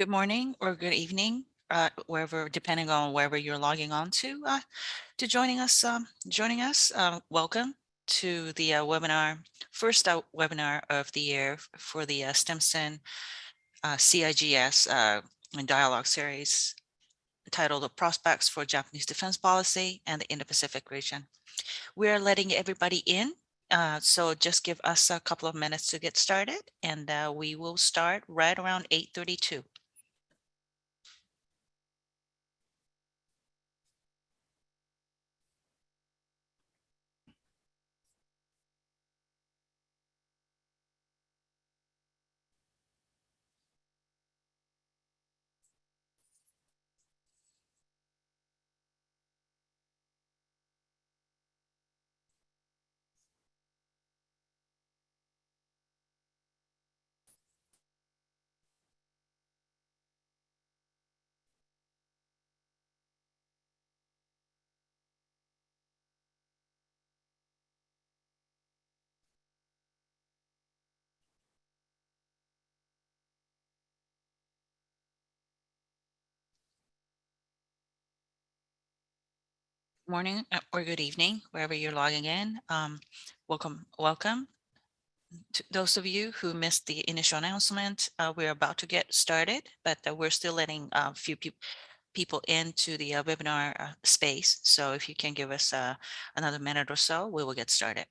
Good morning or good evening, wherever, depending on wherever you're logging on to joining us. Welcome to the webinar, first webinar of the year for the Stimson CIGS dialogue series titled Prospects for Japanese Defense Policy and the Indo-Pacific Region. We're letting everybody in, so just give us a couple of minutes to get started, and we will start right around 8:32. Morning or good evening, wherever you're logging in. Welcome to those of you who missed the initial announcement. We're about to get started, but we're still letting a few people into the webinar space. So if you can give us another minute or so, we will get started.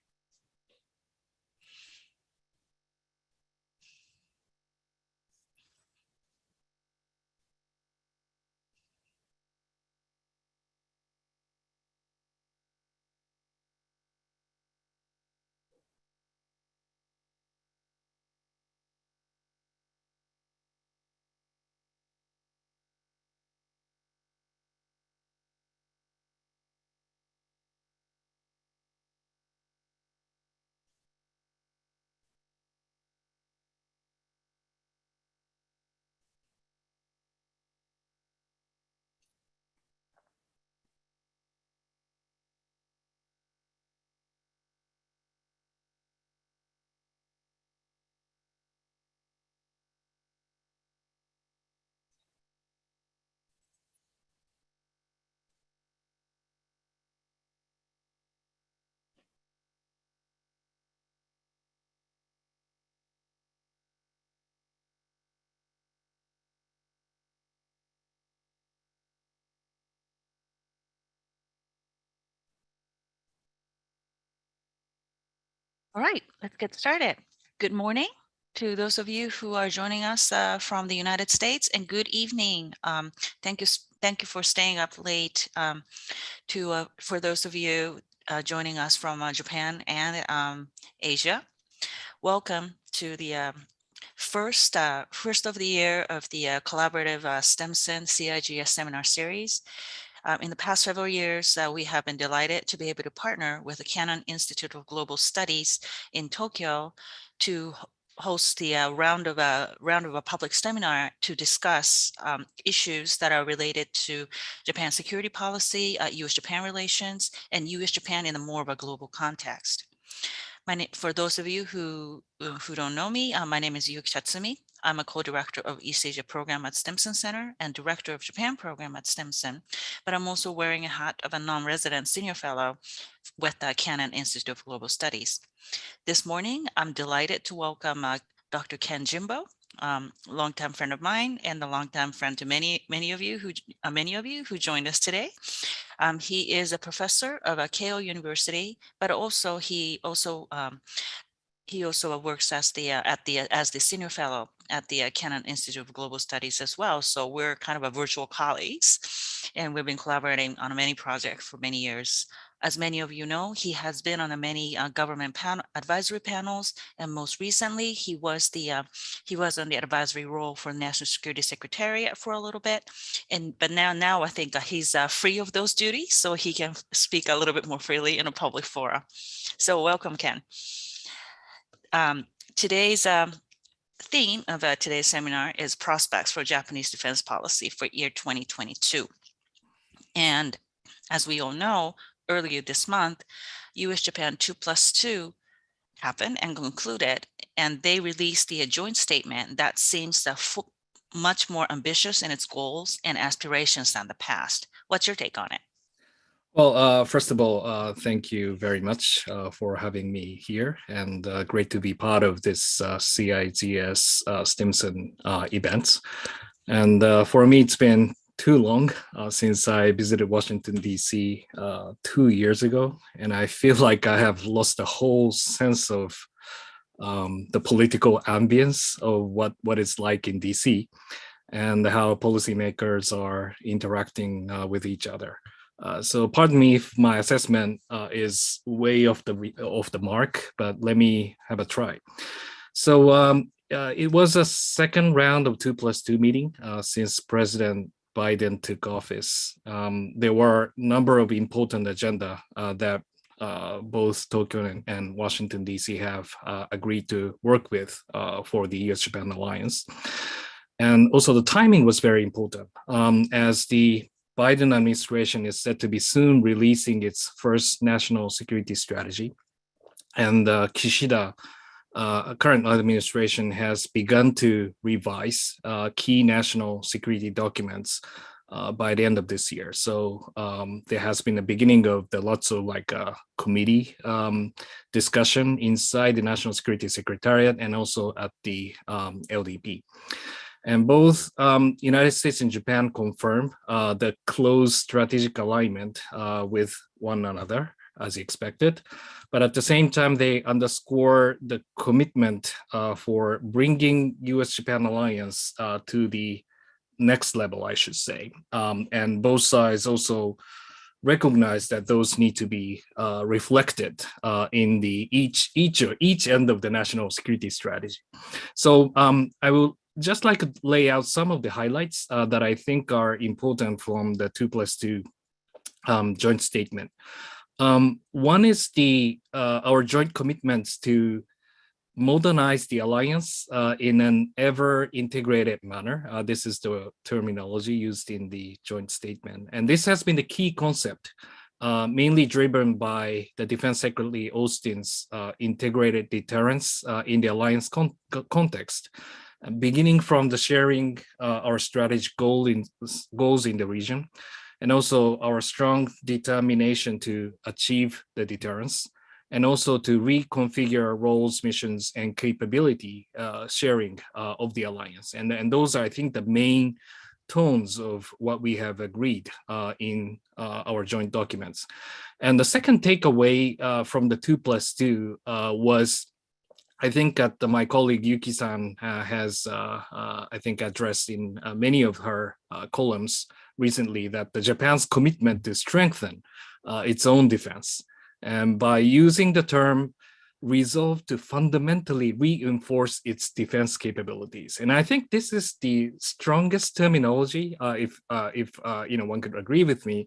All right, let's get started. Good morning to those of you who are joining us from the United States, and good evening. Thank you for staying up late. For those of you joining us from Japan and Asia, welcome to the first of the year of the collaborative Stimson CIGS seminar series. In the past several years, we have been delighted to be able to partner with the Canon Institute of Global Studies in Tokyo to host the round of a public seminar to discuss issues that are related to Japan security policy, US-Japan relations, and US-Japan in a more of a global context. For those of you who don't know me, my name is Yuki Tatsumi. I'm a co-director of East Asia program at Stimson Center and director of Japan program at Stimson, but I'm also wearing a hat of a non-resident senior fellow with the Canon Institute of Global Studies. This morning, I'm delighted to welcome Dr. Ken Jimbo, longtime friend of mine and a longtime friend to many of you who joined us today. He is a professor of Keio University, but also he also works as the senior fellow at the Canon Institute of Global Studies as well. So we're kind of a virtual colleagues, and we've been collaborating on many projects for many years. As many of you know, he has been on many government advisory panels, and most recently he was on the advisory role for National Security Secretariat for a little bit, but now I think he's free of those duties, so he can speak a little bit more freely in a public forum. So welcome, Ken. Today's theme of today's seminar is prospects for Japanese defense policy for year 2022. And as we all know, earlier this month, US-Japan 2+2 happened and concluded, and they released the joint statement that seems much more ambitious in its goals and aspirations than the past. What's your take on it? Well, first of all, thank you very much for having me here, and great to be part of this CIGS Stimson event. And for me, it's been too long since I visited Washington, D.C. 2 years ago, and I feel like I have lost a whole sense of the political ambience of what it's like in D.C. and how policymakers are interacting with each other. So pardon me if my assessment is way off the mark, but let me have a try. So it was a second round of 2+2 meeting since President Biden took office. There were a number of important agenda that both Tokyo and Washington, D.C. have agreed to work with for the US-Japan alliance. And also the timing was very important as the Biden administration is said to be soon releasing its first national security strategy. And Kishida, current administration, has begun to revise key national security documents by the end of this year. So there has been a beginning of the lots of committee discussion inside the National Security Secretariat and also at the LDP. And both United States and Japan confirm the close strategic alignment with one another, as expected. But at the same time, they underscore the commitment for bringing US-Japan alliance to the next level, I should say. And both sides also recognize that those need to be reflected in the each end of the national security strategy. So I will just like to lay out some of the highlights that I think are important from the 2+2 joint statement. One is our joint commitments to modernize the alliance in an ever integrated manner. This is the terminology used in the joint statement. And this has been the key concept, mainly driven by the Defense Secretary Austin's integrated deterrence in the alliance context, beginning from the sharing our strategic goals in the region, and also our strong determination to achieve the deterrence, and also to reconfigure roles, missions, and capability sharing of the alliance. And those are, I think, the main tones of what we have agreed in our joint documents. And the second takeaway from the 2+2 was, I think that my colleague Yuki-san has, I think, addressed in many of her columns recently, that the Japan's commitment to strengthen its own defense. And by using the term resolve to fundamentally reinforce its defense capabilities. And I think this is the strongest terminology, if one could agree with me,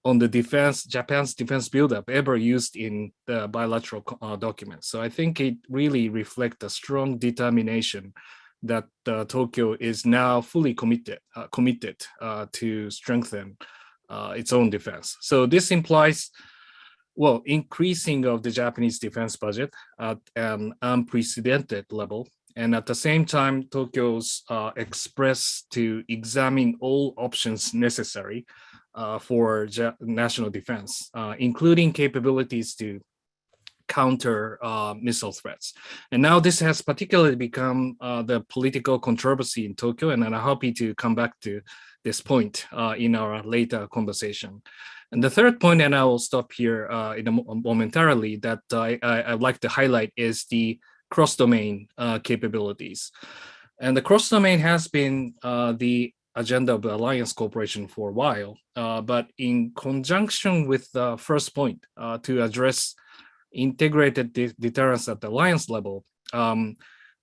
on the Japan's defense buildup ever used in the bilateral documents. So I think it really reflects a strong determination that Tokyo is now fully committed to strengthen its own defense. So this implies, well, increasing of the Japanese defense budget at an unprecedented level. And at the same time, Tokyo's expressed to examine all options necessary for national defense, including capabilities to counter missile threats. And now this has particularly become the political controversy in Tokyo, and I'm happy to come back to this point in our later conversation. And the third point, and I will stop here momentarily, that I'd like to highlight is the cross-domain capabilities. And the cross-domain has been the agenda of the Alliance Cooperation for a while, but in conjunction with the first point to address integrated deterrence at the alliance level,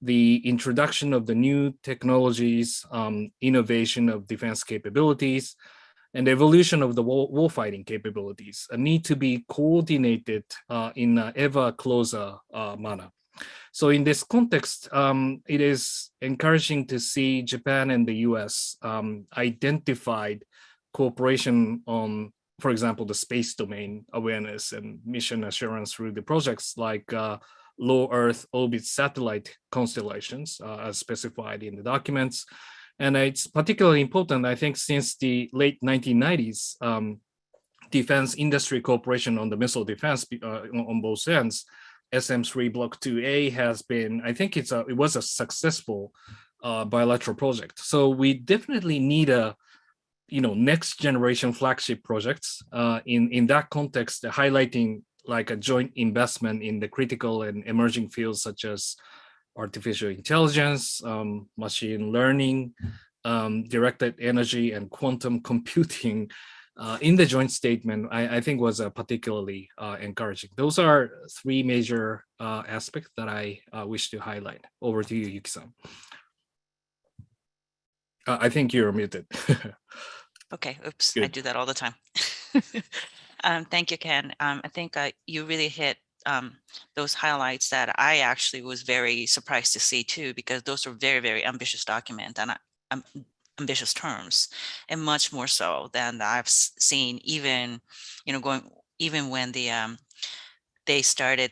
the introduction of the new technologies, innovation of defense capabilities, and the evolution of the warfighting capabilities need to be coordinated in an ever closer manner. So in this context, it is encouraging to see Japan and the US identified cooperation on, for example, the space domain awareness and mission assurance through the projects like low Earth orbit satellite constellations, as specified in the documents, And it's particularly important, I think, since the late 1990s, defense industry cooperation on the missile defense on both ends, SM3 Block 2A has been, I think it was a successful bilateral project. So we definitely need a next generation flagship projects in that context, highlighting like a joint investment in the critical and emerging fields such as artificial intelligence, machine learning, directed energy, and quantum computing in the joint statement, I think was particularly encouraging. Those are three major aspects that I wish to highlight. Over to you, Yuki-san. I think you're muted. Okay, oops, I Good. do that all the time. Thank you, Ken. I think you really hit those highlights that I actually was very surprised to see too, because those are very, very ambitious document and ambitious terms, and much more so than I've seen even, even when they started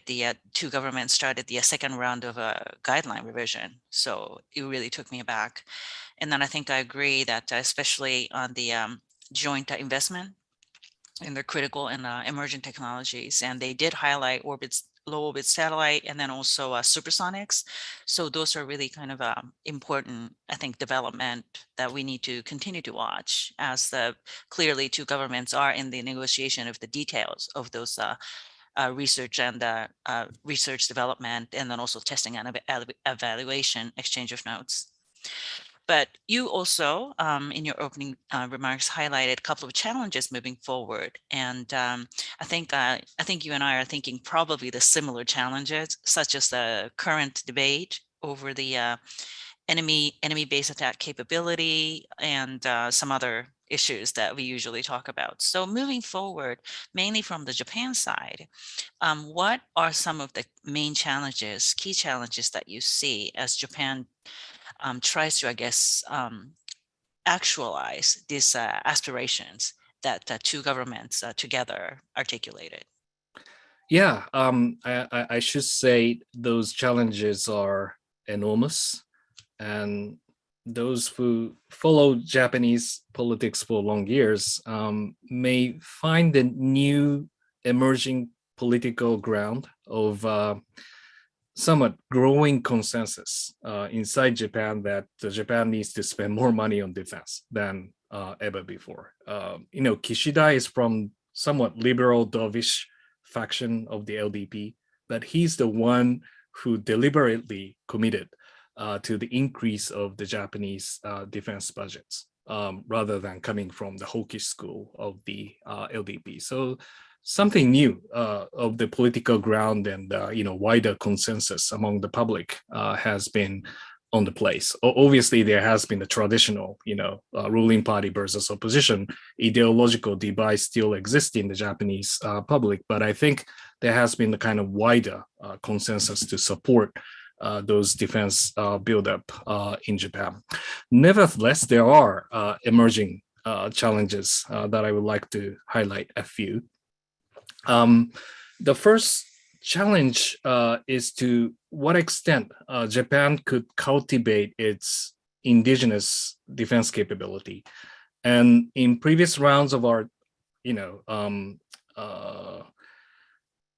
two governments started the second round of a guideline revision. So it really took me aback. And then I think I agree that especially on the joint investment in the critical and emerging technologies, and they did highlight low orbit satellite, and then also supersonics. So those are really kind of important, I think, development that we need to continue to watch, as clearly two governments are in the negotiation of the details of those research and research development, and then also testing and evaluation, exchange of notes. But you also, in your opening remarks, highlighted a couple of challenges moving forward, and I think you and I are thinking probably the similar challenges, such as the current debate over the enemy-based attack capability, and some other issues that we usually talk about. So moving forward, mainly from the Japan side, what are some of the main challenges, key challenges that you see as Japan tries to, I guess, actualize these aspirations that two governments together articulated? Yeah, I should say those challenges are enormous, and those who follow Japanese politics for long years may find the new emerging political ground of somewhat growing consensus inside Japan that Japan needs to spend more money on defense than ever before. Kishida is from somewhat liberal dovish faction of the LDP, but he's the one who deliberately committed to the increase of the Japanese defense budgets rather than coming from the hawkish school of the LDP. So something new of the political ground and wider consensus among the public has been on the place. Obviously, there has been the traditional, ruling party versus opposition ideological divide still exists in the Japanese public, but I think there has been the kind of wider consensus to support those defense buildup in Japan. Nevertheless, there are emerging challenges that I would like to highlight a few. The first challenge is to what extent Japan could cultivate its indigenous defense capability. And in previous rounds of our,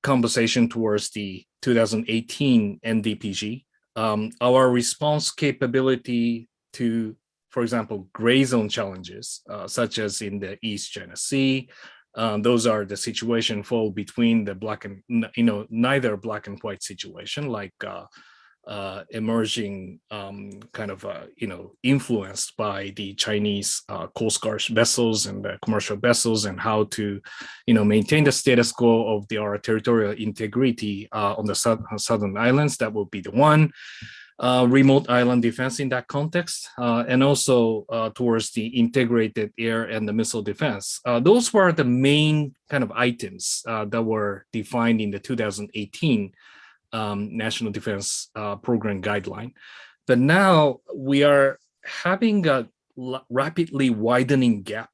conversation towards the 2018 NDPG, our response capability to, for example, gray zone challenges, such as in the East China Sea. Those are the situation fall between the neither black and white situation, like emerging kind of influenced by the Chinese Coast Guard vessels and the commercial vessels, and how to maintain the status quo of our territorial integrity on the southern islands. That would be the one. Remote island defense in that context, and also towards the integrated air and the missile defense. Those were the main kind of items that were defined in the 2018 National Defense Program Guideline. But now we are having a rapidly widening gap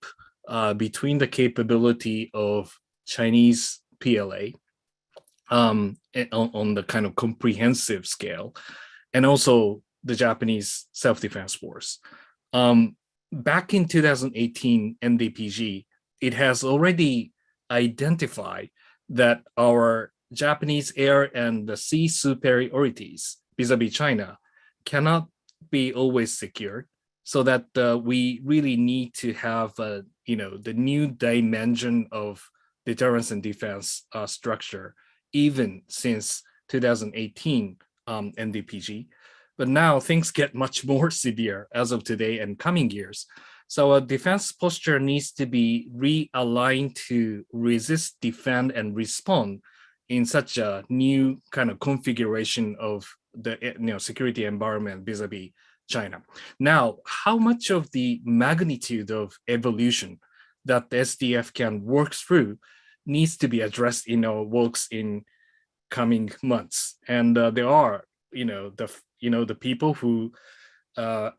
between the capability of Chinese PLA on the kind of comprehensive scale, and also the Japanese self-defense force. Um, Back in 2018 NDPG, it has already identified that our Japanese air and the sea superiorities vis-a-vis China cannot be always secured, so that we really need to have the new dimension of deterrence and defense structure, even since 2018 NDPG. But now things get much more severe as of today and coming years. So a defense posture needs to be realigned to resist, defend, and respond in such a new kind of configuration of the security environment vis-a-vis China. Now, how much of the magnitude of evolution that the SDF can work through needs to be addressed in our works in coming months. And there are, the people who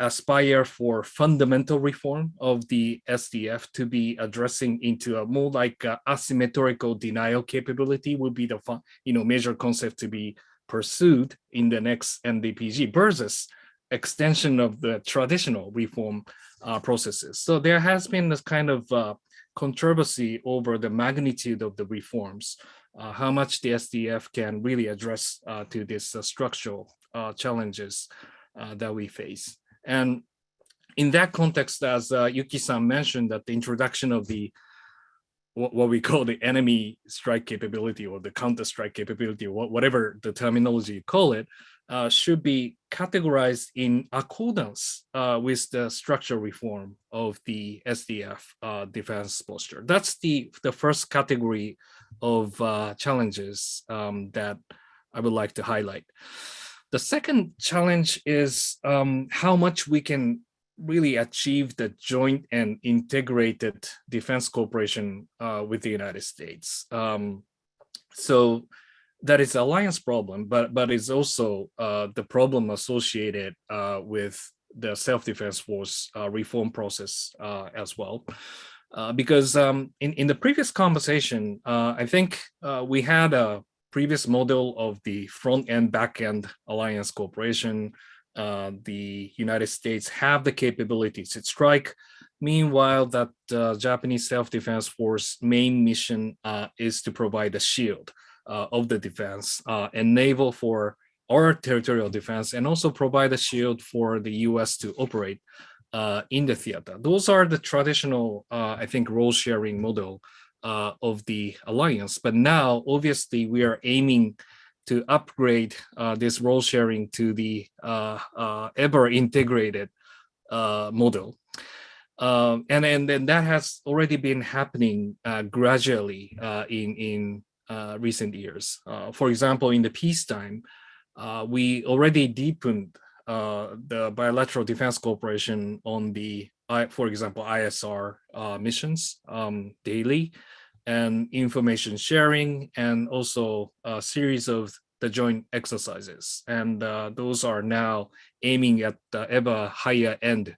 aspire for fundamental reform of the SDF to be addressing into a more like asymmetrical denial capability would be the major concept to be pursued in the next NDPG versus extension of the traditional reform processes. So there has been this kind of controversy over the magnitude of the reforms, how much the SDF can really address to these structural challenges that we face. And in that context, as Yuki-san mentioned, that the introduction of the what we call the enemy strike capability or the counter strike capability, or whatever the terminology you call it, should be categorized in accordance with the structural reform of the SDF defense posture. That's the first category of challenges that I would like to highlight. The second challenge is how much we can really achieve the joint and integrated defense cooperation with the United States. So that is alliance problem, but it's also the problem associated with the self-defense force reform process as well. Because in the previous conversation, I think we had a previous model of the front end, back end alliance cooperation. The United States have the capabilities to strike. Meanwhile, that Japanese self-defense force main mission is to provide a shield of the defense, enable for our territorial defense, and also provide a shield for the US to operate in the theater. Those are the traditional, I think, role sharing model of the alliance. But now, obviously, we are aiming to upgrade this role sharing to the ever integrated model. And then that has already been happening gradually in recent years. For example, in the peacetime, we already deepened the bilateral defense cooperation on the, for example, ISR missions daily, and information sharing, and also a series of the joint exercises. And those are now aiming at the ever higher end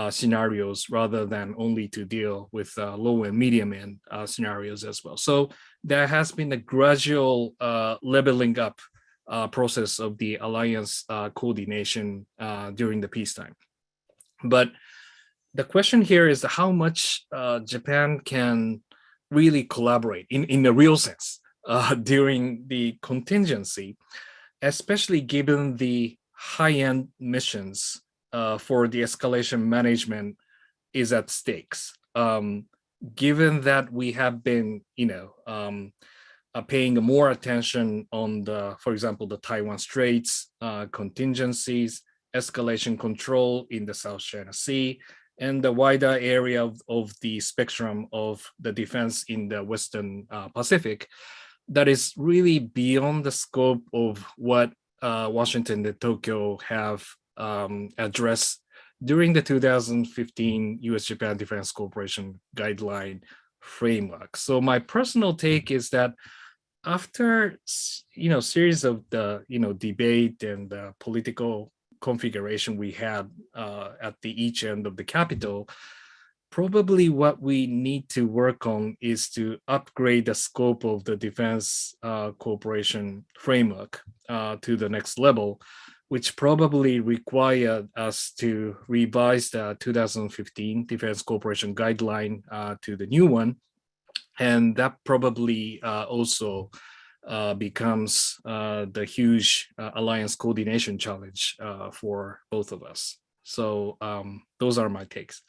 scenarios rather than only to deal with low and medium end scenarios as well. So there has been a gradual leveling up process of the alliance coordination during the peacetime. But the question here is how much Japan can really collaborate in the real sense during the contingency, especially given the high-end missions for the escalation management is at stakes. Given that we have been, paying more attention on for example, the Taiwan Straits contingencies, escalation control in the South China Sea, and the wider area of the spectrum of the defense in the Western Pacific, that is really beyond the scope of what Washington and Tokyo have addressed during the 2015 US-Japan Defense Cooperation Guideline framework. So my personal take is that after series of the debate and the political configuration we had at the each end of the capital, probably what we need to work on is to upgrade the scope of the defense cooperation framework to the next level, which probably required us to revise the 2015 Defense Cooperation Guideline to the new one. And that probably also becomes the huge alliance coordination challenge for both of us. So those are my takes.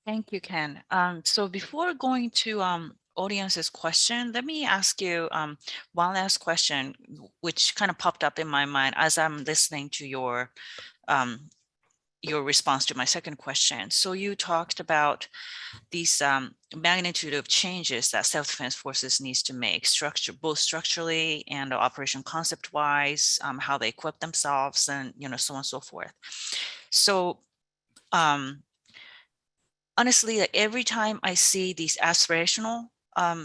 Thank you, Ken. So before going to audience's question, let me ask you one last question, which kind of popped up in my mind as I'm listening to your response to my second question. So you talked about these magnitude of changes that self-defense forces needs to make, both structurally and operation concept-wise, how they equip themselves, and so on and so forth. So honestly, every time I see these aspirational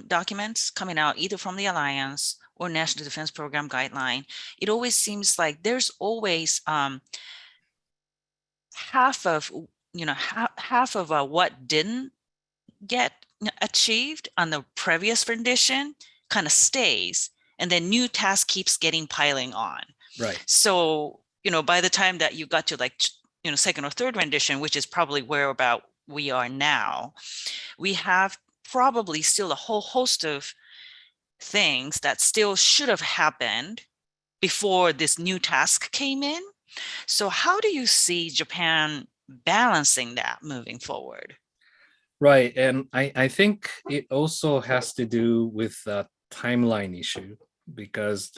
documents coming out, either from the Alliance or National Defense Program Guideline, it always seems like there's always half of what didn't get achieved on the previous rendition kind of stays, and then new task keeps getting piling on. Right. So by the time that you got to second or third rendition, which is probably where about we are now, we have probably still a whole host of things that still should have happened before this new task came in. So how do you see Japan balancing that moving forward? Right. And I think it also has to do with the timeline issue, because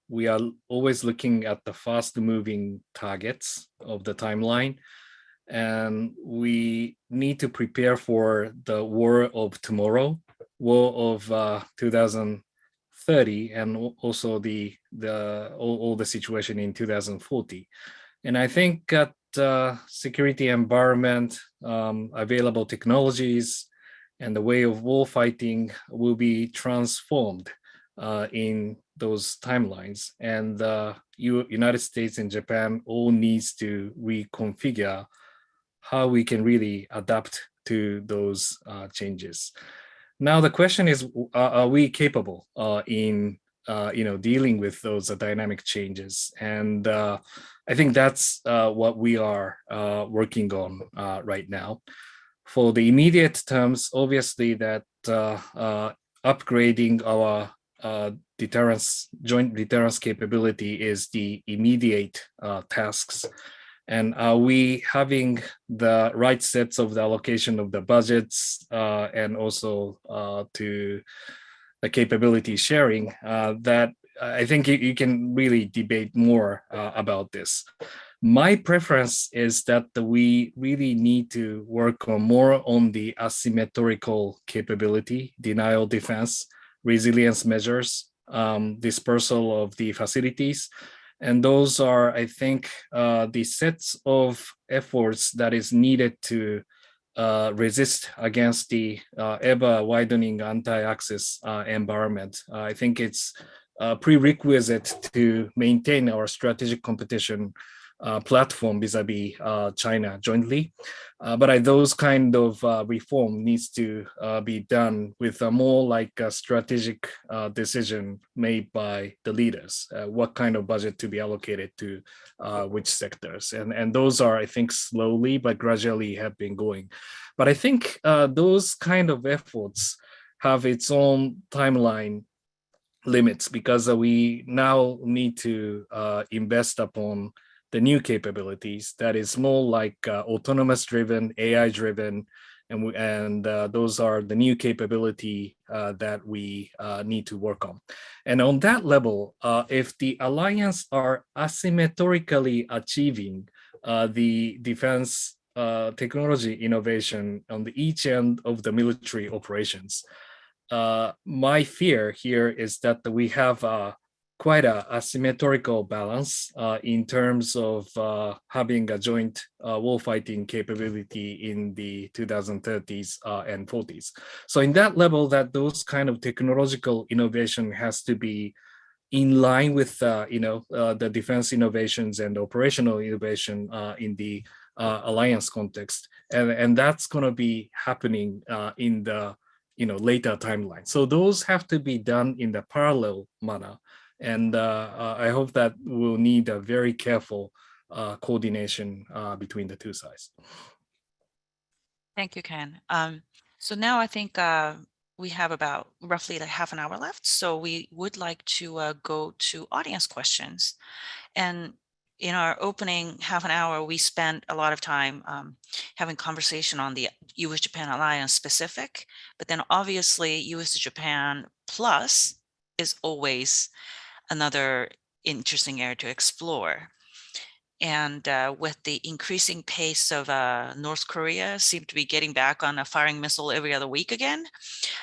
we are always looking at the fast moving targets of the timeline. And we need to prepare for the war of tomorrow, war of 2030, and also all the situation in 2040. And I think that security environment, available technologies, and the way of war fighting will be transformed in those timelines. And United States and Japan all needs to reconfigure how we can really adapt to those changes. Now the question is, are we capable in dealing with those dynamic changes? And I think that's what we are working on right now. For the immediate terms, obviously that upgrading our joint deterrence capability is the immediate tasks. And are we having the right sets of the allocation of the budgets and also to the capability sharing that I think you can really debate more about this. My preference is that we really need to work more on the asymmetrical capability, denial defense, resilience measures, dispersal of the facilities. And those are, I think, the sets of efforts that is needed to resist against the ever widening anti-access environment. I think it's a prerequisite to maintain our strategic competition platform vis-a-vis China jointly. But those kind of reform needs to be done with a more like a strategic decision made by the leaders, what kind of budget to be allocated to which sectors. And those are, I think, slowly but gradually have been going. But I think those kind of efforts have its own timeline limits, because we now need to invest upon the new capabilities that is more like autonomous driven, AI driven, and those are the new capability that we need to work on. And on that level, if the alliance are asymmetrically achieving the defense technology innovation on the each end of the military operations, my fear here is that we have quite a asymmetrical balance in terms of having a joint warfighting capability in the 2030s and 40s. So in that level, that those kind of technological innovation has to be in line with the defense innovations and operational innovation in the alliance context, and that's going to be happening in the later timeline. So those have to be done in the parallel manner. And I hope that we'll need a very careful coordination between the two sides. Thank you, Ken. So now I think we have about roughly like half an hour left. So we would like to go to audience questions. And in our opening half an hour, we spent a lot of time having conversation on the US-Japan Alliance specific, but then obviously US-Japan Plus is always another interesting area to explore. And with the increasing pace of North Korea seem to be getting back on a firing missile every other week again,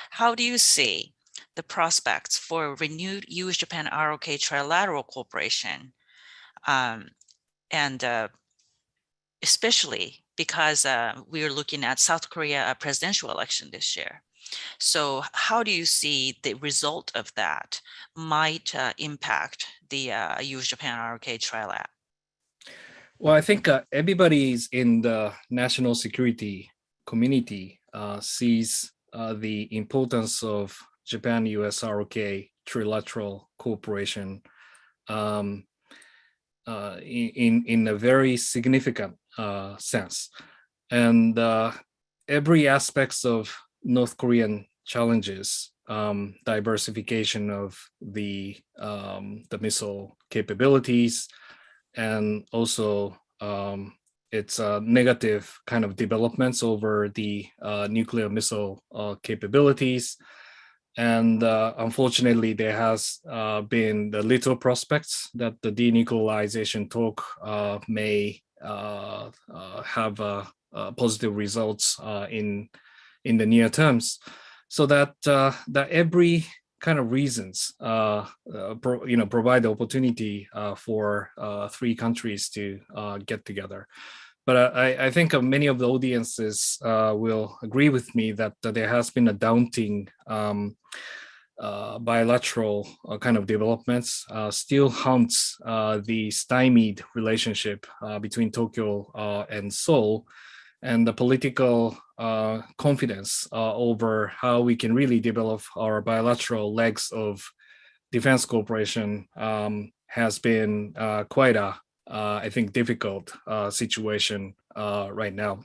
how do you see the prospects for renewed US-Japan-ROK trilateral cooperation? And especially because we are looking at South Korea presidential election this year. So how do you see the result of that might impact the US-Japan-ROK trilat? Well, I think everybody's in the national security community sees the importance of Japan-US ROK trilateral cooperation in a very significant sense. And every aspects of North Korean challenges, diversification of the missile capabilities, and also its negative kind of developments over the nuclear missile capabilities. And unfortunately, there has been the little prospects that the denuclearization talk may have positive results in the near terms. So that that every kind of reasons provide the opportunity for three countries to get together. But I think many of the audiences will agree with me that there has been a daunting bilateral kind of developments still haunts the stymied relationship between Tokyo and Seoul, and the political confidence over how we can really develop our bilateral legs of defense cooperation has been quite a, I think, difficult situation right now.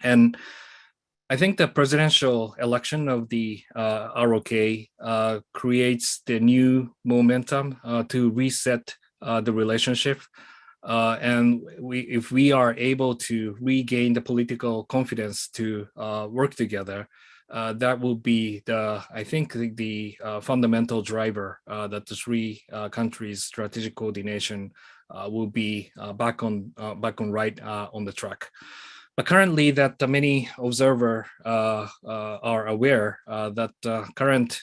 And I think the presidential election of the ROK creates the new momentum to reset the relationship. And if we are able to regain the political confidence to work together, that will be I think the fundamental driver that the three countries' strategic coordination will be back on right on the track. But currently, that many observers are aware that current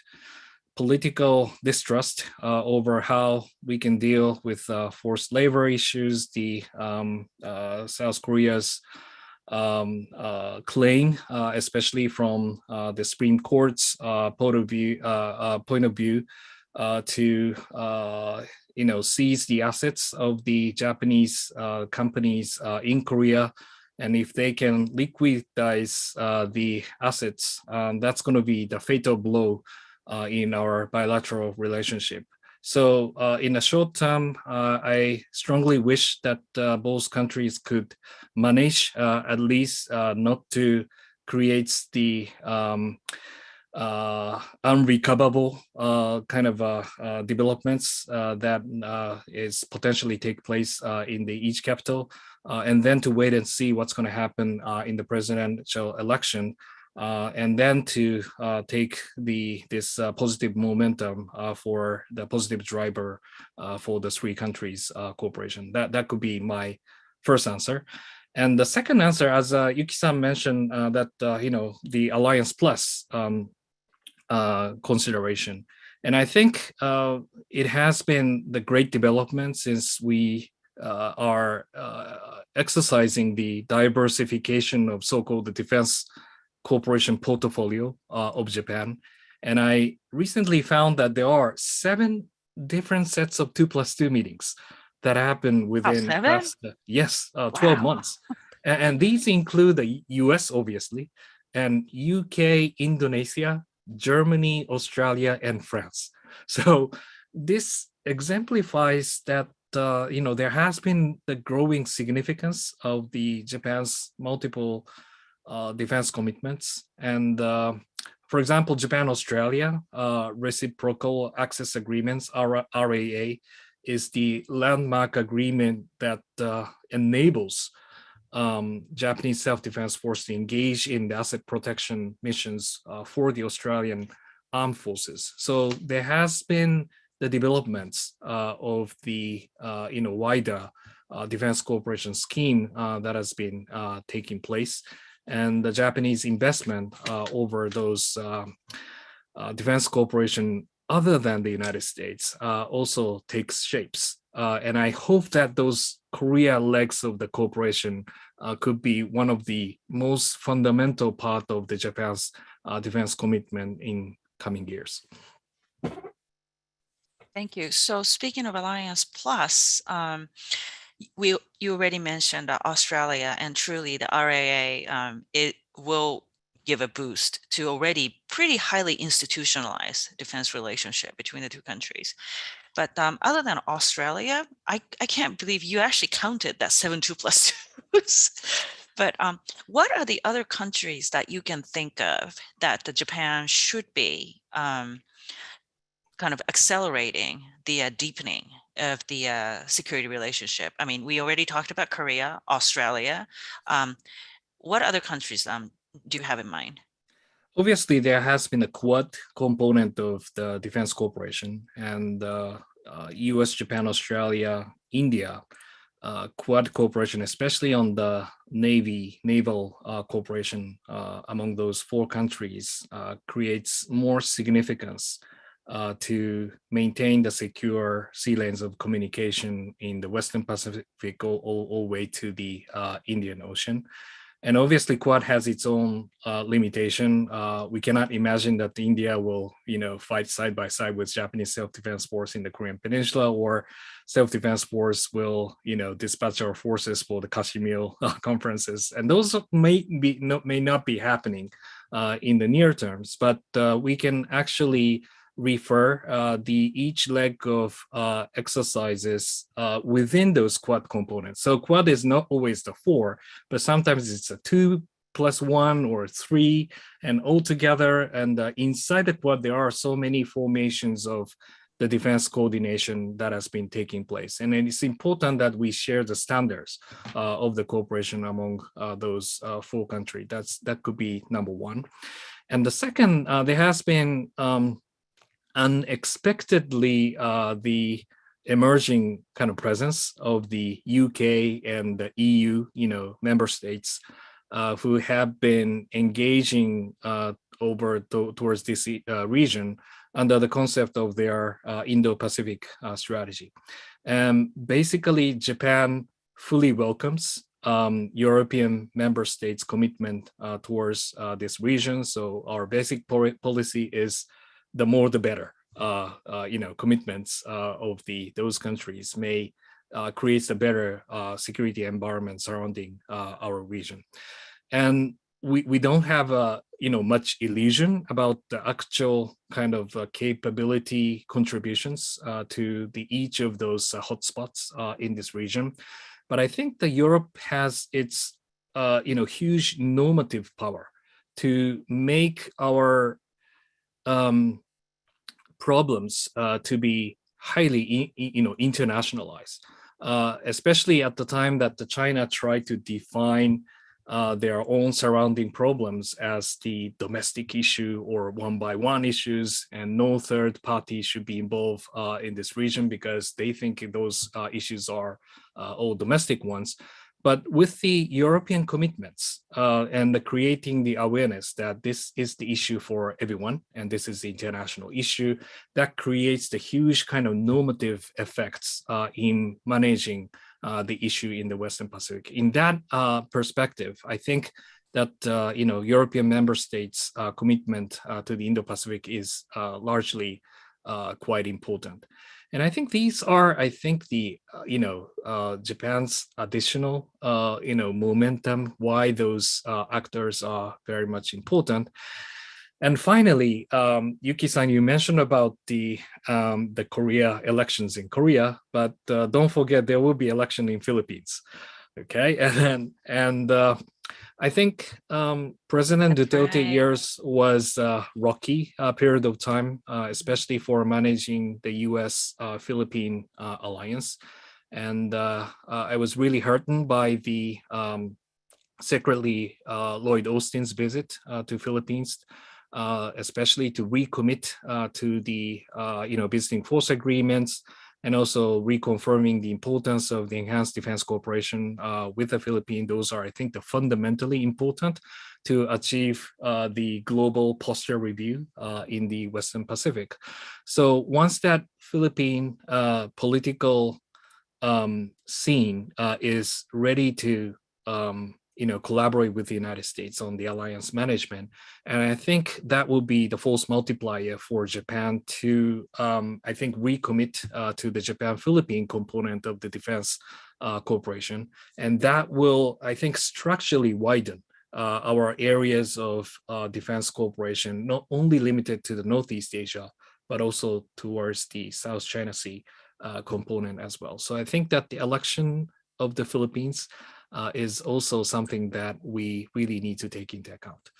political distrust over how we can deal with forced labor issues, the South Korea's claim, especially from the Supreme Court's point of view, to seize the assets of the Japanese companies in Korea. And if they can liquidize the assets, that's going to be the fatal blow in our bilateral relationship. So in the short term, I strongly wish that both countries could manage at least not to create the unrecoverable kind of developments that is potentially take place in the each capital, and then to wait and see what's going to happen in the presidential election, and then to take this positive momentum for the positive driver for the three countries cooperation. That could be my first answer. And the second answer, as Yuki-san mentioned, that the Alliance Plus consideration. And I think it has been the great development since we are exercising the diversification of so-called defense cooperation portfolio of Japan. And I recently found that there are 7 different sets of 2+2 meetings that happen within past, 12 Wow. months. And these include the US, obviously, and UK, Indonesia, Germany, Australia, and France. So this exemplifies that there has been the growing significance of the Japan's multiple defense commitments. And for example, Japan-Australia Reciprocal Access Agreements, RAA, is the landmark agreement that enables Japanese self-defense force to engage in the asset protection missions for the Australian armed forces. So there has been the developments of the wider defense cooperation scheme that has been taking place, and the Japanese investment over those defense cooperation other than the United States also takes shapes. And I hope that those Korea legs of the cooperation could be one of the most fundamental part of the Japan's defense commitment in coming years. Thank you. So speaking of Alliance Plus, you already mentioned Australia, and truly the RAA, it will give a boost to already pretty highly institutionalized defense relationship between the two countries. But other than Australia, I can't believe you actually counted that 7+2. But what are the other countries that you can think of that the Japan should be kind of accelerating the deepening of the security relationship? I mean, we already talked about Korea, Australia. What other countries do you have in mind? Obviously, there has been a Quad component of the defense cooperation, and US, Japan, Australia, India Quad cooperation, especially on the naval cooperation among those four countries, creates more significance to maintain the secure sea lanes of communication in the Western Pacific all the way to the Indian Ocean. And obviously, Quad has its own limitation. We cannot imagine that India will, fight side by side with Japanese self-defense force in the Korean Peninsula, or self-defense force will, dispatch our forces for the Kashmir conferences. And those may not be happening in the near terms, but we can actually refer each leg of exercises within those Quad components. So Quad is not always the 4, but sometimes it's a 2+1 or 3, and altogether. And inside the Quad, there are so many formations of the defense coordination that has been taking place. And it's important that we share the standards of the cooperation among those 4 countries. That could be number 1. And the second, there has been unexpectedly the emerging kind of presence of the UK and the EU, member states who have been engaging towards this region under the concept of their Indo-Pacific strategy. Basically, Japan fully welcomes European member states' commitment towards this region. So our basic policy is the more the better. Commitments of those countries may create a better security environment surrounding our region. And we don't have much illusion about the actual kind of capability contributions to each of those hotspots in this region. But I think that Europe has its huge normative power to make our problems to be highly internationalized, especially at the time that the China tried to define their own surrounding problems as the domestic issue or one-by-one issues, and no third party should be involved in this region because they think those issues are all domestic ones. But with the European commitments and creating the awareness that this is the issue for everyone, and this is the international issue, that creates the huge kind of normative effects in managing the issue in the Western Pacific. In that perspective, I think that European member states' commitment to the Indo-Pacific is largely quite important. And I think these are, the Japan's additional, momentum, why those actors are very much important. And finally, Yuki-san, you mentioned about the Korea elections in Korea, but don't forget there will be election in Philippines. Okay, and I think President That's Duterte right. years was a rocky period of time, especially for managing the U.S.-Philippine alliance. And I was really heartened by the secretly Lloyd Austin's visit to Philippines, especially to recommit to the visiting force agreements, and also reconfirming the importance of the enhanced defense cooperation with the Philippines. Those are, I think, the fundamentally important to achieve the global posture review in the Western Pacific. So once that Philippine political scene is ready to collaborate with the United States on the alliance management, and I think that will be the force multiplier for Japan to I think recommit to the Japan-Philippine component of the defense cooperation, and that will, I think, structurally widen our areas of defense cooperation, not only limited to the Northeast Asia, but also towards the South China Sea component as well. So I think that the election of the Philippines is also something that we really need to take into account.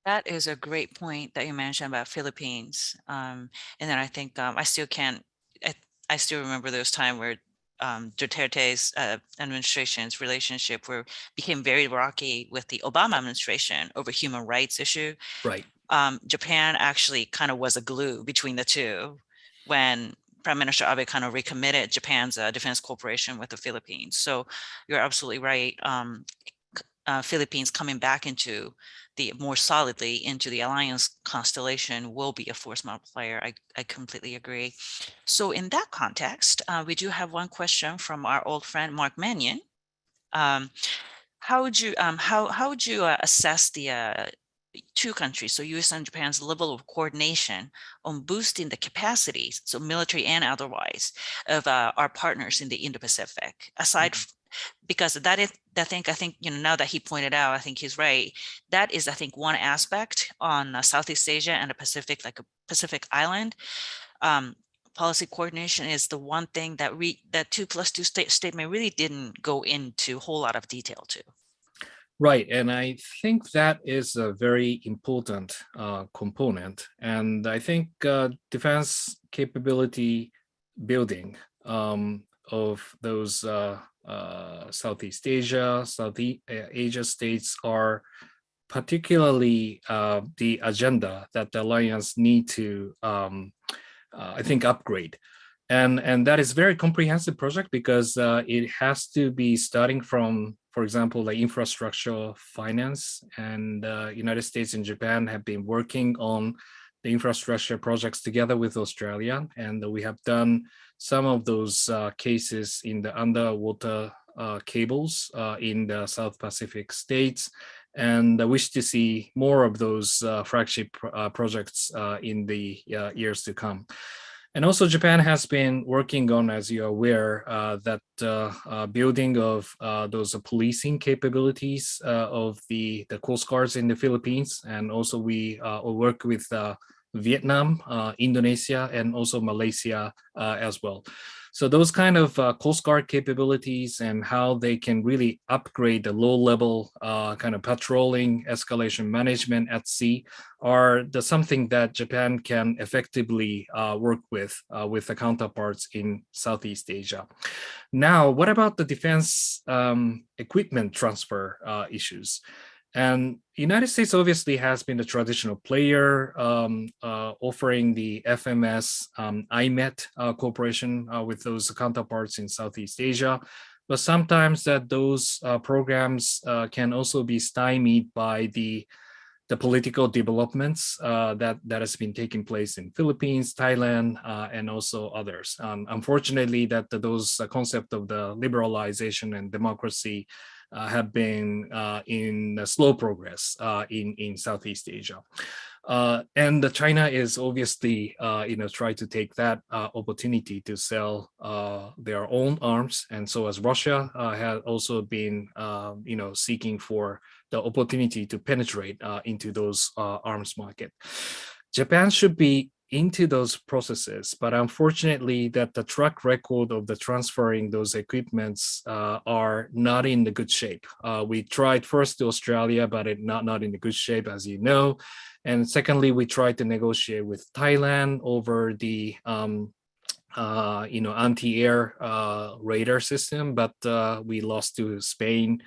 That is a great point that you mentioned about Philippines. And then I think I still can't, I still remember those time where Duterte's administration's relationship became very rocky with the Obama administration over human rights issue. Right. Japan actually kind of was a glue between the two when Prime Minister Abe kind of recommitted Japan's defense cooperation with the Philippines. So you're absolutely right. Philippines coming back into the more solidly into the alliance constellation will be a force multiplier. I completely agree. So in that context, we do have one question from our old friend Mark Mannion. How would you assess the two countries, so US and Japan's level of coordination on boosting the capacities, so military and otherwise, of our partners in the Indo-Pacific, aside because that is, I think, now that he pointed out, I think he's right. That is, I think, one aspect on Southeast Asia and the Pacific, like a Pacific island. Policy coordination is the one thing that that 2+2 statement really didn't go into a whole lot of detail to. Right, and I think that is a very important component. And I think defense capability building of those Southeast Asia, Asia states are particularly the agenda that the alliance need to, I think, upgrade. And that is very comprehensive project because it has to be starting from, for example, like infrastructure finance, and United States and Japan have been working on the infrastructure projects together with Australia, and we have done some of those cases in the underwater cables in the South Pacific states, and I wish to see more of those flagship projects in the years to come. And also Japan has been working on, as you're aware, that building of those policing capabilities of the Coast Guards in the Philippines. And also we work with Vietnam, Indonesia, and also Malaysia as well. So those kind of Coast Guard capabilities and how they can really upgrade the low-level kind of patrolling, escalation management at sea are something that Japan can effectively work with the counterparts in Southeast Asia. Now, what about the defense equipment transfer issues? And United States obviously has been a traditional player offering the FMS IMET cooperation with those counterparts in Southeast Asia. But sometimes that those programs can also be stymied by the political developments that has been taking place in Philippines, Thailand, and also others. Unfortunately, that those concept of the liberalization and democracy have been in slow progress in Southeast Asia. And China is obviously, try to take that opportunity to sell their own arms, and so as Russia has also been, seeking for the opportunity to penetrate into those arms market. Japan should be into those processes, but unfortunately, that the track record of the transferring those equipments are not in the good shape. We tried first to Australia, but it not in the good shape, as you know. And secondly, we tried to negotiate with Thailand over the anti-air radar system, but we lost to Spain,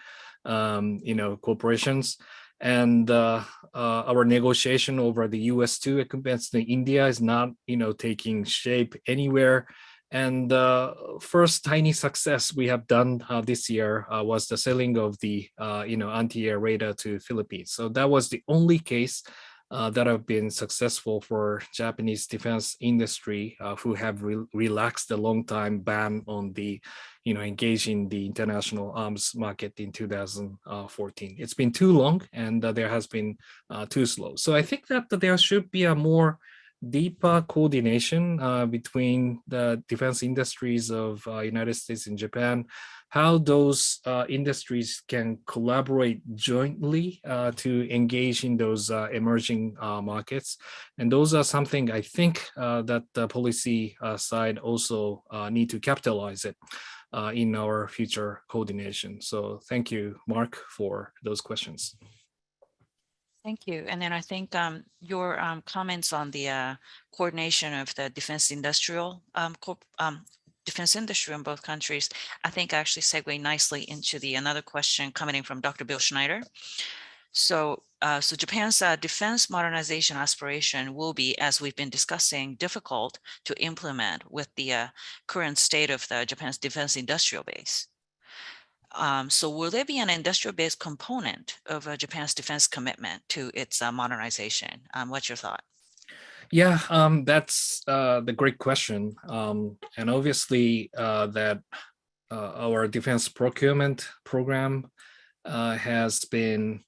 corporations. And our negotiation over the US2 equipment in India is not, taking shape anywhere. And first tiny success we have done this year was the selling of the, anti-air radar to Philippines. So that was the only case that have been successful for Japanese defense industry, who have relaxed the long time ban on the, engaging the international arms market in 2014. It's been too long, and there has been too slow. So I think that there should be a more deeper coordination between the defense industries of United States and Japan, how those industries can collaborate jointly to engage in those emerging markets. And those are something I think that the policy side also need to capitalize it in our future coordination. So thank you, Mark, for those questions. Thank you. And then I think your comments on the coordination of the defense industrial defense industry in both countries, I think actually segue nicely into the another question coming in from Dr. Bill Schneider. So Japan's defense modernization aspiration will be, as we've been discussing, difficult to implement with the current state of the Japan's defense industrial base. So will there be an industrial-based component of Japan's defense commitment to its modernization? What's your thought? Yeah, that's the great question. And obviously that our defense procurement program has been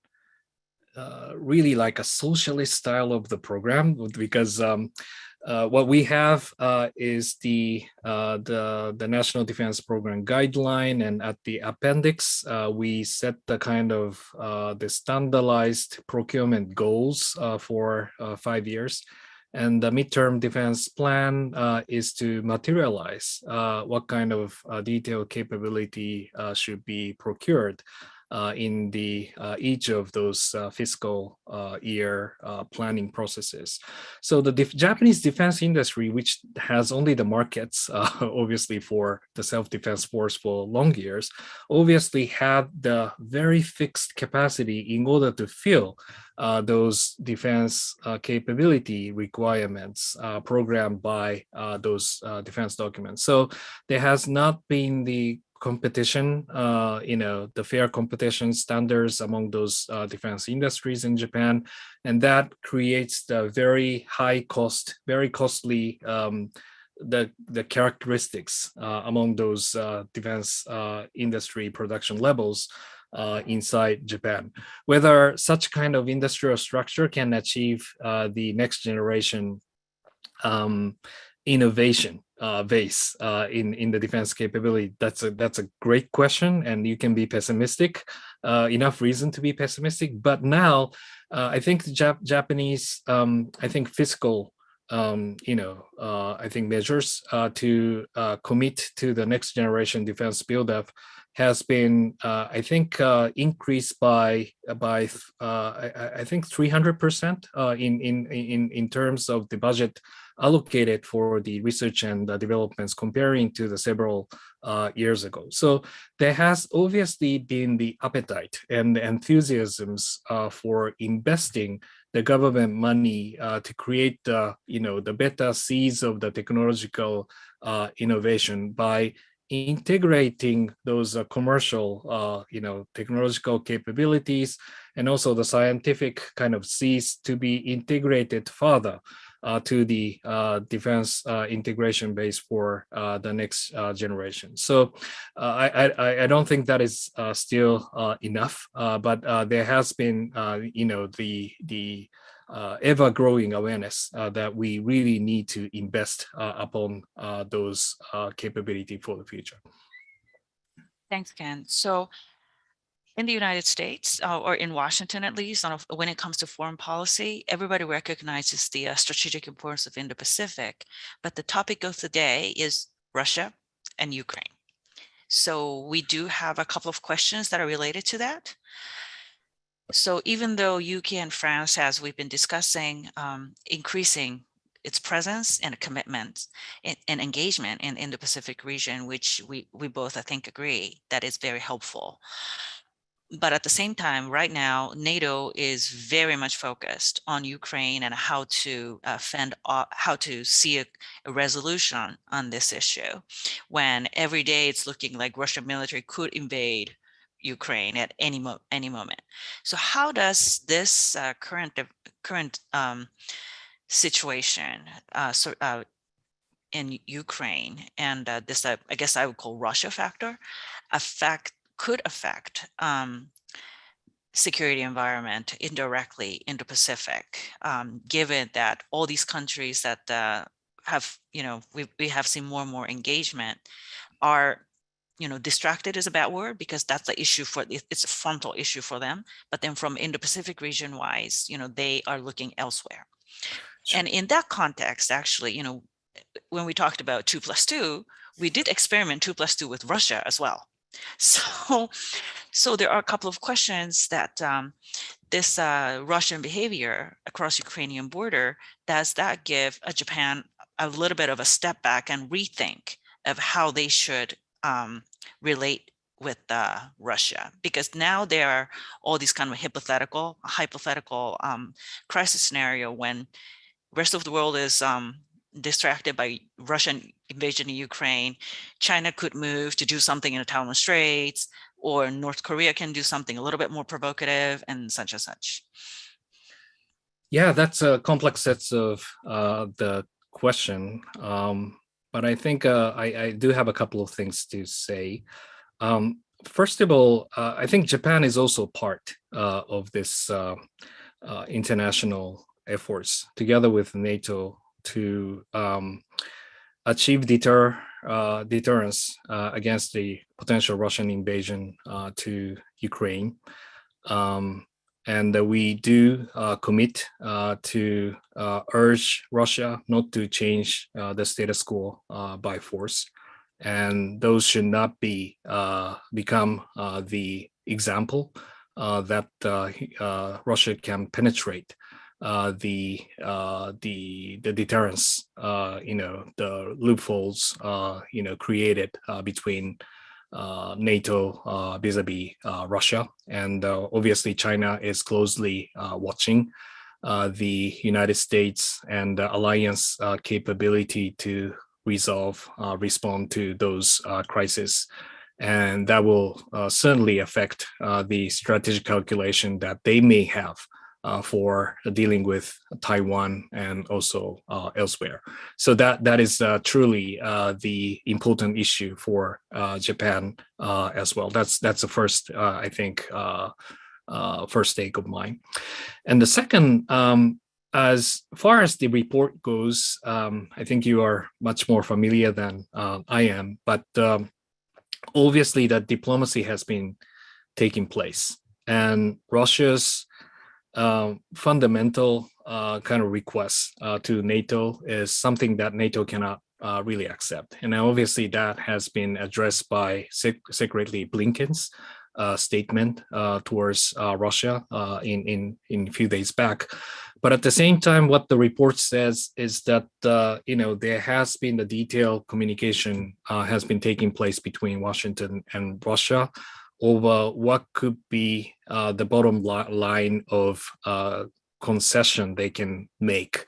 really like a socialist style of the program, because what we have is the National Defense Program guideline, and at the appendix we set the kind of the standardized procurement goals for 5 years. And the midterm defense plan is to materialize what kind of detailed capability should be procured in the each of those fiscal year planning processes. So the Japanese defense industry, which has only the markets, obviously for the self-defense force for long years, obviously had the very fixed capacity in order to fill those defense capability requirements programmed by those defense documents. So there has not been the competition, the fair competition standards among those defense industries in Japan, and that creates the very high cost, very costly the characteristics among those defense industry production levels inside Japan. Whether such kind of industrial structure can achieve the next generation innovation base in the defense capability, that's a great question, and you can be pessimistic, enough reason to be pessimistic. But now I think the Japanese I think fiscal I think measures to commit to the next generation defense buildup has been I think increased by I think 300% in terms of the budget allocated for the research and developments comparing to the several years ago. So there has obviously been the appetite and the enthusiasms for investing the government money to create the better seeds of the technological innovation by integrating those commercial technological capabilities, and also the scientific kind of seeds to be integrated further to the defense integration base for the next generation. So I don't think that is still enough, but there has been the ever-growing awareness that we really need to invest upon those capability for the future. Thanks, Ken. So in the United States, or in Washington at least, when it comes to foreign policy, everybody recognizes the strategic importance of Indo-Pacific, but the topic of the day is Russia and Ukraine. So we do have a couple of questions that are related to that. So even though UK and France, as we've been discussing, increasing its presence and commitment and engagement in the Pacific region, which we both, I think, agree that is very helpful. But at the same time, right now, NATO is very much focused on Ukraine and how to how to see a resolution on this issue, when every day it's looking like Russian military could invade Ukraine at any moment. So how does this current situation in Ukraine and this I guess I would call Russia factor could affect security environment indirectly in the Pacific, given that all these countries that have, we have seen more and more engagement are, distracted is a bad word because that's the issue it's a frontal issue for them. But then from Indo-Pacific region wise, they are looking elsewhere. Sure. And in that context, actually, when we talked about 2+2, we did experiment 2+2 with Russia as well. So there are a couple of questions that this Russian behavior across Ukrainian border, does that give Japan a little bit of a step back and rethink of how they should relate with Russia? Because now there are all these kind of hypothetical crisis scenario when rest of the world is distracted by Russian invasion in Ukraine. China could move to do something in the Taiwan Straits, or North Korea can do something a little bit more provocative and such and such. Yeah, that's a complex set of the question. But I think I do have a couple of things to say. First of all, I think Japan is also part of this international efforts together with NATO to achieve deterrence against the potential Russian invasion to Ukraine. And we do commit to urge Russia not to change the status quo by force. And those should not be become the example that Russia can penetrate the deterrence, the loopholes, created between NATO vis-a-vis Russia. And obviously China is closely watching the United States and alliance capability to respond to those crises. And that will certainly affect the strategic calculation that they may have for dealing with Taiwan and also elsewhere. So that is truly the important issue for Japan as well. That's the first, I think, first take of mine. And the second, as far as the report goes, I think you are much more familiar than I am, but obviously that diplomacy has been taking place, and Russia's fundamental kind of request to NATO is something that NATO cannot really accept. And obviously that has been addressed by Secretary Blinken's statement towards Russia in a few days back. But at the same time, what the report says is that there has been the detailed communication has been taking place between Washington and Russia over what could be the bottom line of concession they can make,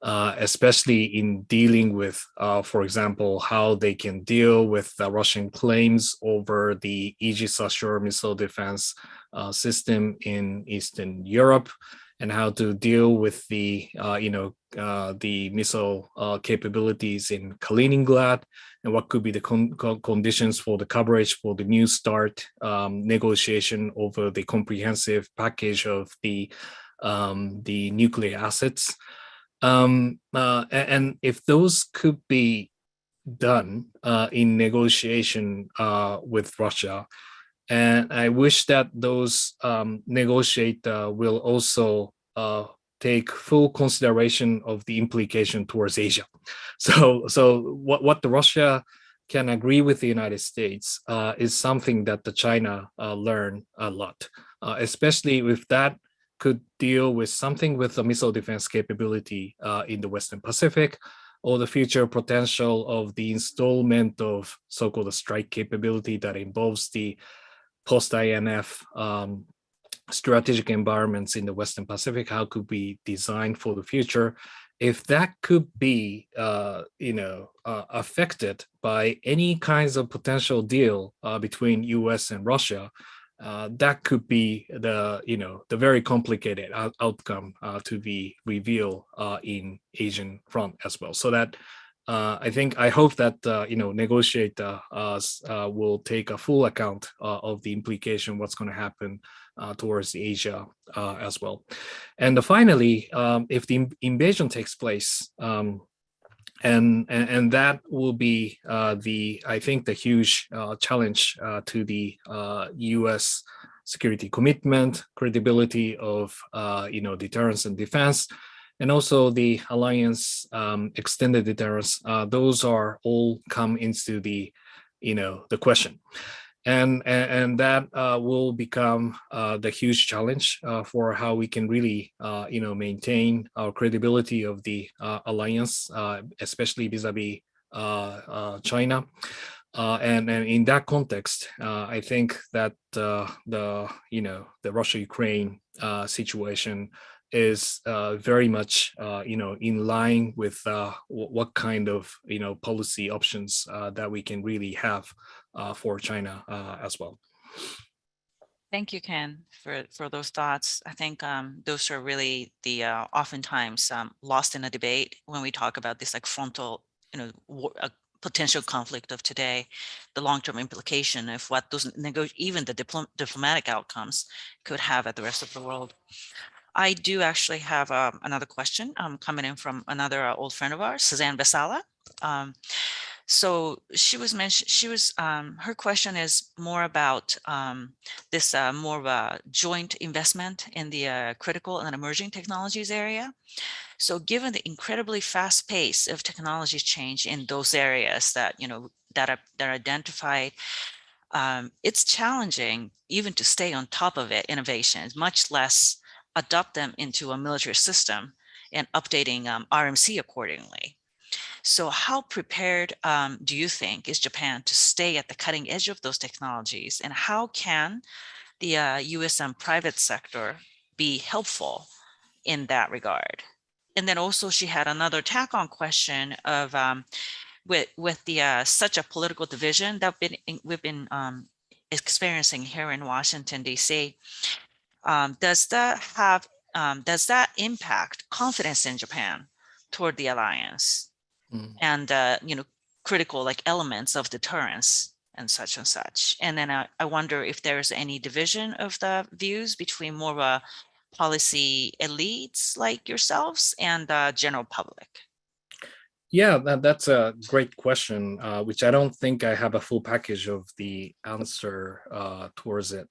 especially in dealing with, for example, how they can deal with the Russian claims over the Aegis Ashore missile defense system in Eastern Europe, and how to deal with the missile capabilities in Kaliningrad, and what could be the conditions for the coverage for the New START negotiation over the comprehensive package of the the nuclear assets. And if those could be done in negotiation with Russia, and I wish that those negotiators will also take full consideration of the implication towards Asia. So what the Russia can agree with the United States is something that the China learn a lot, especially if that could deal with something with the missile defense capability in the Western Pacific, or the future potential of the installment of so-called strike capability that involves the post-INF strategic environments in the Western Pacific. How could we design for the future? If that could be, affected by any kinds of potential deal between U.S. and Russia, that could be the very complicated outcome to be revealed in Asian front as well. So that I hope that negotiators will take a full account of the implication, what's going to happen towards Asia as well. And finally, if the invasion takes place, and that will be I think the huge challenge to the U.S. security commitment, credibility of deterrence and defense, and also the alliance extended deterrence. Those are all come into the question. And that will become the huge challenge for how we can really maintain our credibility of the alliance, especially vis-a-vis China. And in that context, I think that the Russia-Ukraine situation is very much in line with what kind of policy options that we can really have for China as well. Thank you, Ken, for those thoughts. I think those are really the oftentimes lost in a debate when we talk about this like frontal, potential conflict of today, the long-term implication of what those even the diplomatic outcomes could have at the rest of the world. I do actually have another question coming in from another old friend of ours, Suzanne Besala. So she was her question is more about this more of a joint investment in the critical and emerging technologies area. So given the incredibly fast pace of technology change in those areas that, that are identified, it's challenging even to stay on top of innovations, much less adopt them into a military system and updating RMC accordingly. So how prepared do you think is Japan to stay at the cutting edge of those technologies? And how can the US private sector be helpful in that regard? And then also she had another tack-on question of with the such a political division that we've been experiencing here in Washington, D.C., does that impact confidence in Japan toward the alliance and critical like elements of deterrence and such and such? And then I wonder if there's any division of the views between more of a policy elites like yourselves and the general public. Yeah, that's a great question, which I don't think I have a full package of the answer towards it.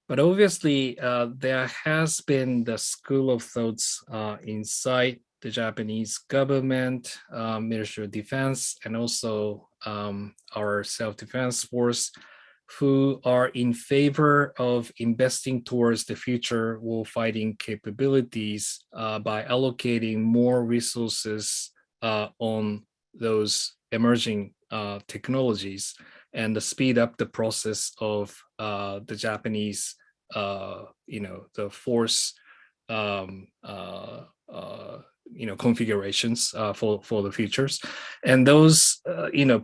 But obviously, there has been the school of thoughts inside the Japanese government, Ministry of Defense, and also our self-defense force, who are in favor of investing towards the future war fighting capabilities by allocating more resources on those emerging technologies and to speed up the process of the Japanese, the force, configurations for the futures. And those,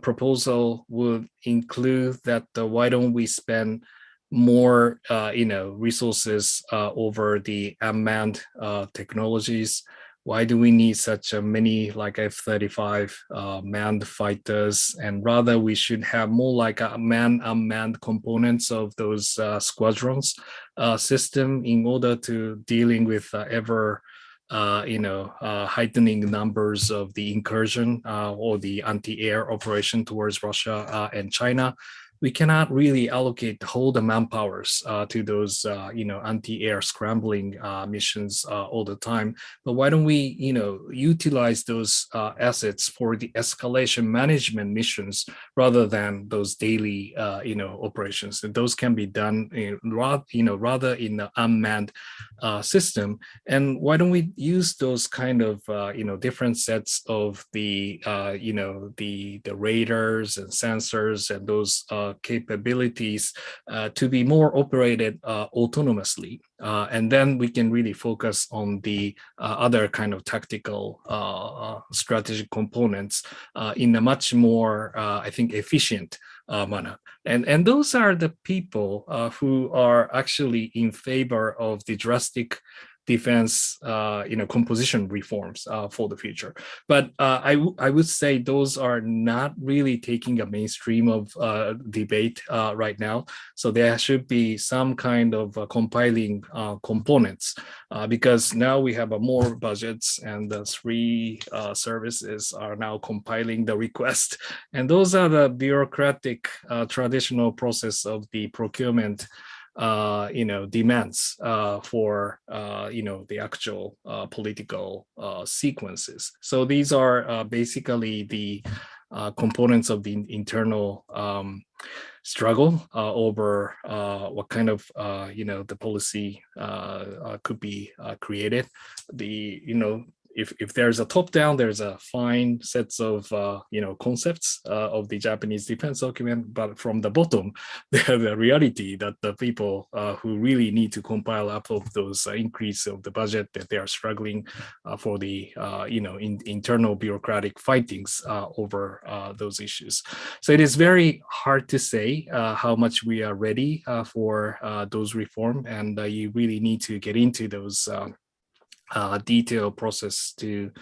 proposal would include that why don't we spend more, resources over the unmanned technologies, Why do we need such a many like F-35 manned fighters? And rather we should have more like a unmanned components of those squadrons system in order to dealing with ever heightening numbers of the incursion or the anti-air operation towards Russia and China. We cannot really allocate all the manpowers to those, anti-air scrambling missions all the time. But why don't we, utilize those assets for the escalation management missions rather than those daily, operations? And those can be done, rather in the unmanned system. And why don't we use those kind of, different sets of the, the radars and sensors and those capabilities to be more operated autonomously. And then we can really focus on the other kind of tactical strategic components in a much more, I think, efficient manner. And those are the people who are actually in favor of the drastic defense, composition reforms for the future. But I would say those are not really taking a mainstream of debate right now. So there should be some kind of compiling components because now we have more budgets and the three services are now compiling the request. And those are the bureaucratic traditional process of the procurement demands for the actual political sequences. So these are basically the components of the internal struggle over what kind of the policy could be created. The if there's a top down, there's a fine sets of concepts of the Japanese defense document, but from the bottom, the reality that the people who really need to compile up of those increase of the budget that they are struggling for the internal bureaucratic fightings over those issues. So it is very hard to say how much we are ready for those reform, and you really need to get into those detailed process to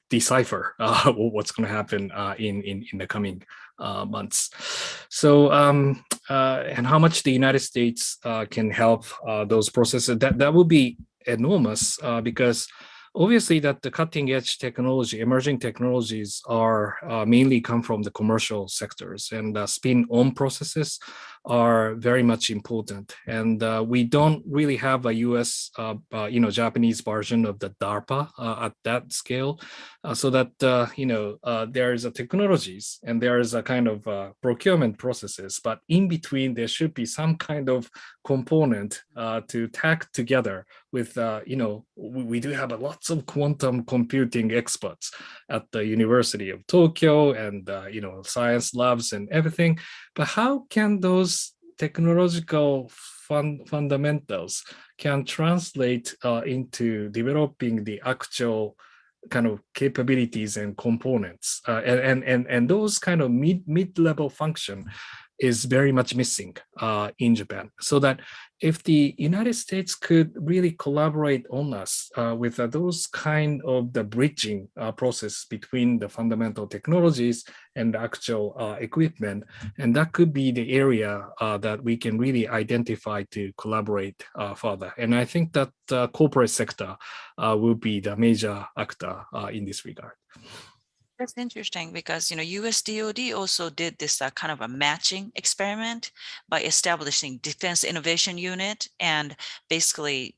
decipher what's going to happen in the coming months. So and how much the United States can help those processes, that would be enormous because obviously that the cutting edge technology, emerging technologies are mainly come from the commercial sectors, and spin on processes are very much important. And we don't really have a US, Japanese version of the DARPA at that scale, so that, there is a technologies and there is a kind of procurement processes, but in between there should be some kind of component to tag together with, we do have lots of quantum computing experts at the University of Tokyo and, science labs and everything. But how can those technological fundamentals can translate into developing the actual kind of capabilities and components, and those kind of mid-level function is very much missing in Japan. So that if the United States could really collaborate on us with those kind of the bridging process between the fundamental technologies and the actual equipment, and that could be the area that we can really identify to collaborate further. And I think that corporate sector will be the major actor in this regard. That's interesting because, US DoD also did this kind of a matching experiment by establishing Defense Innovation Unit, and basically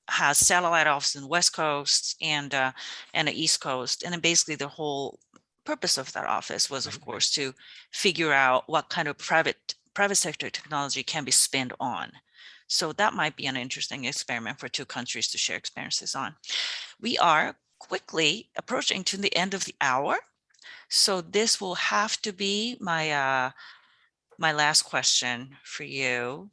has satellite office in the West Coast and the East Coast. And then basically the whole purpose of that office was, of course, to figure out what kind of private sector technology can be spent on. So that might be an interesting experiment for two countries to share experiences on. We are quickly approaching to the end of the hour. So this will have to be my my last question for you,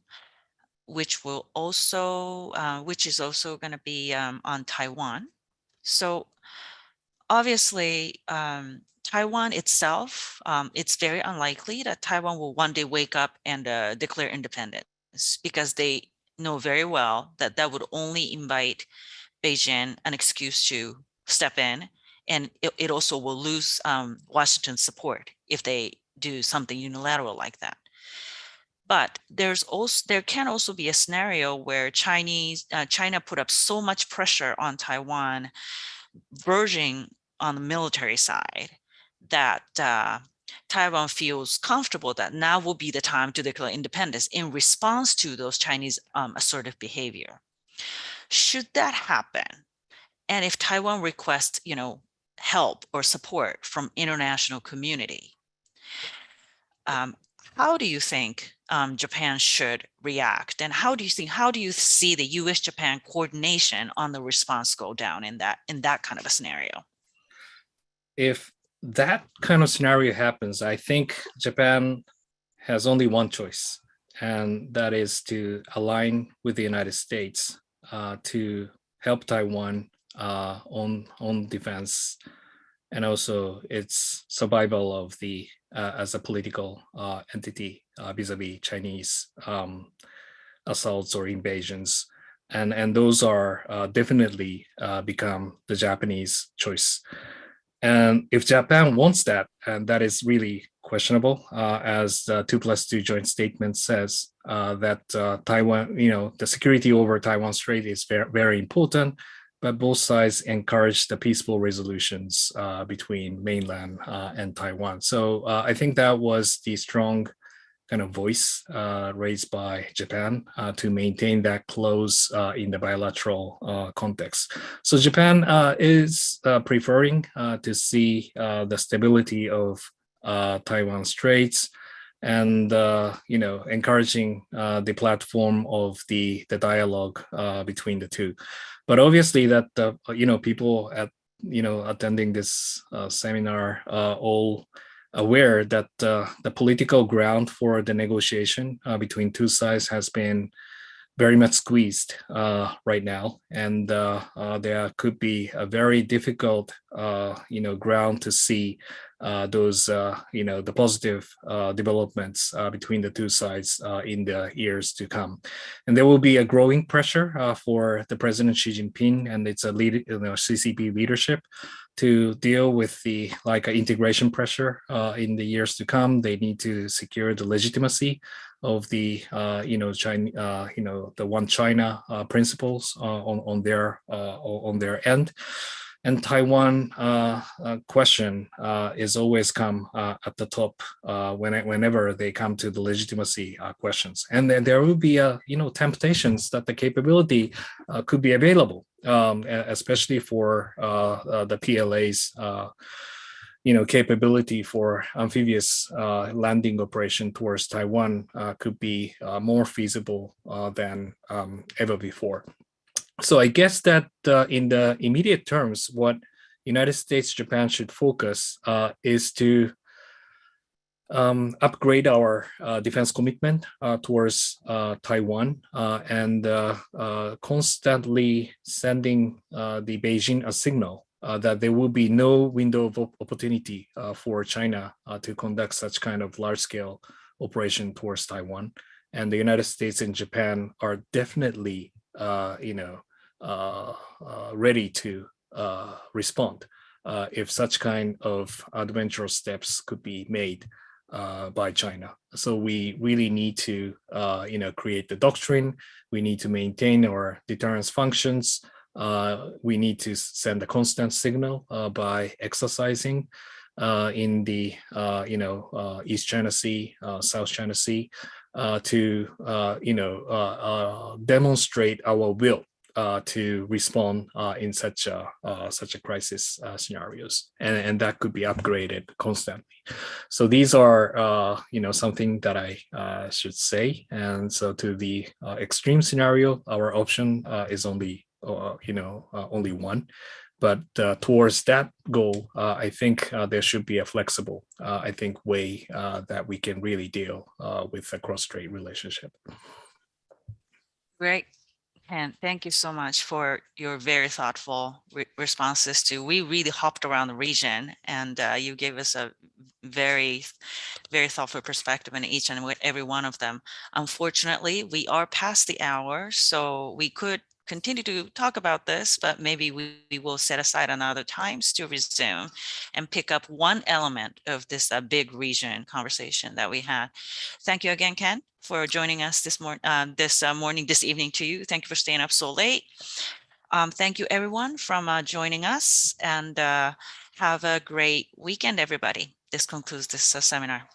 which will also which is also going to be on Taiwan. So obviously, Taiwan itself, it's very unlikely that Taiwan will one day wake up and declare independence, because they know very well that that would only invite Beijing an excuse to step in, and it also will lose Washington's support if they do something unilateral like that. But there can also be a scenario where China put up so much pressure on Taiwan, verging on the military side, that Taiwan feels comfortable that now will be the time to declare independence in response to those Chinese assertive behavior. Should that happen, and if Taiwan requests, help or support from international community, how do you think Japan should react? And how do you see the US-Japan coordination on the response go down in that kind of a scenario? If that kind of scenario happens, I think Japan has only one choice, and that is to align with the United States to help Taiwan on defense, and also its survival of the as a political entity vis-a-vis Chinese assaults or invasions, and those are definitely become the Japanese choice. And if Japan wants that, and that is really questionable, as the 2+2 joint statement says, that Taiwan, the security over Taiwan Strait is very, very important, but both sides encourage the peaceful resolutions between mainland and Taiwan. So I think that was the strong kind of voice raised by Japan to maintain that close in the bilateral context. So Japan is preferring to see the stability of Taiwan Straits, and encouraging the platform of the dialogue between the two. But obviously that people at attending this seminar all aware that the political ground for the negotiation between two sides has been very much squeezed right now, and there could be a very difficult ground to see those the positive developments between the two sides in the years to come. And there will be a growing pressure for the President Xi Jinping and its CCP leadership to deal with the integration pressure in the years to come. They need to secure the legitimacy of the China, the one China principles on their end. And Taiwan question is always come at the top whenever they come to the legitimacy questions. And then there will be temptations that the capability could be available, especially for the PLA's capability for amphibious landing operation towards Taiwan could be more feasible than ever before. So I guess that in the immediate terms, what United States, Japan should focus is to upgrade our defense commitment towards Taiwan, and constantly sending the Beijing a signal that there will be no window of opportunity for China to conduct such kind of large-scale operation towards Taiwan. And the United States and Japan are definitely, ready to respond if such kind of adventurous steps could be made by China. So we really need to, create the doctrine. We need to maintain our deterrence functions. We need to send a constant signal by exercising in the, East China Sea, South China Sea, to, demonstrate our will to respond in such a crisis scenarios, and that could be upgraded constantly. So these are something that I should say. And so to the extreme scenario, our option is only only one. But towards that goal, I think there should be a flexible, way that we can really deal with a cross-strait relationship. Great. And thank you so much for your very thoughtful responses to. We really hopped around the region, and you gave us a very, very thoughtful perspective in each and every one of them. Unfortunately, we are past the hour, so we could continue to talk about this, but maybe we will set aside another times to resume and pick up one element of this big region conversation that we had. Thank you again, Ken, for joining us this morning, this evening to you. Thank you for staying up so late. Thank you everyone from joining us, and have a great weekend, everybody. This concludes this seminar.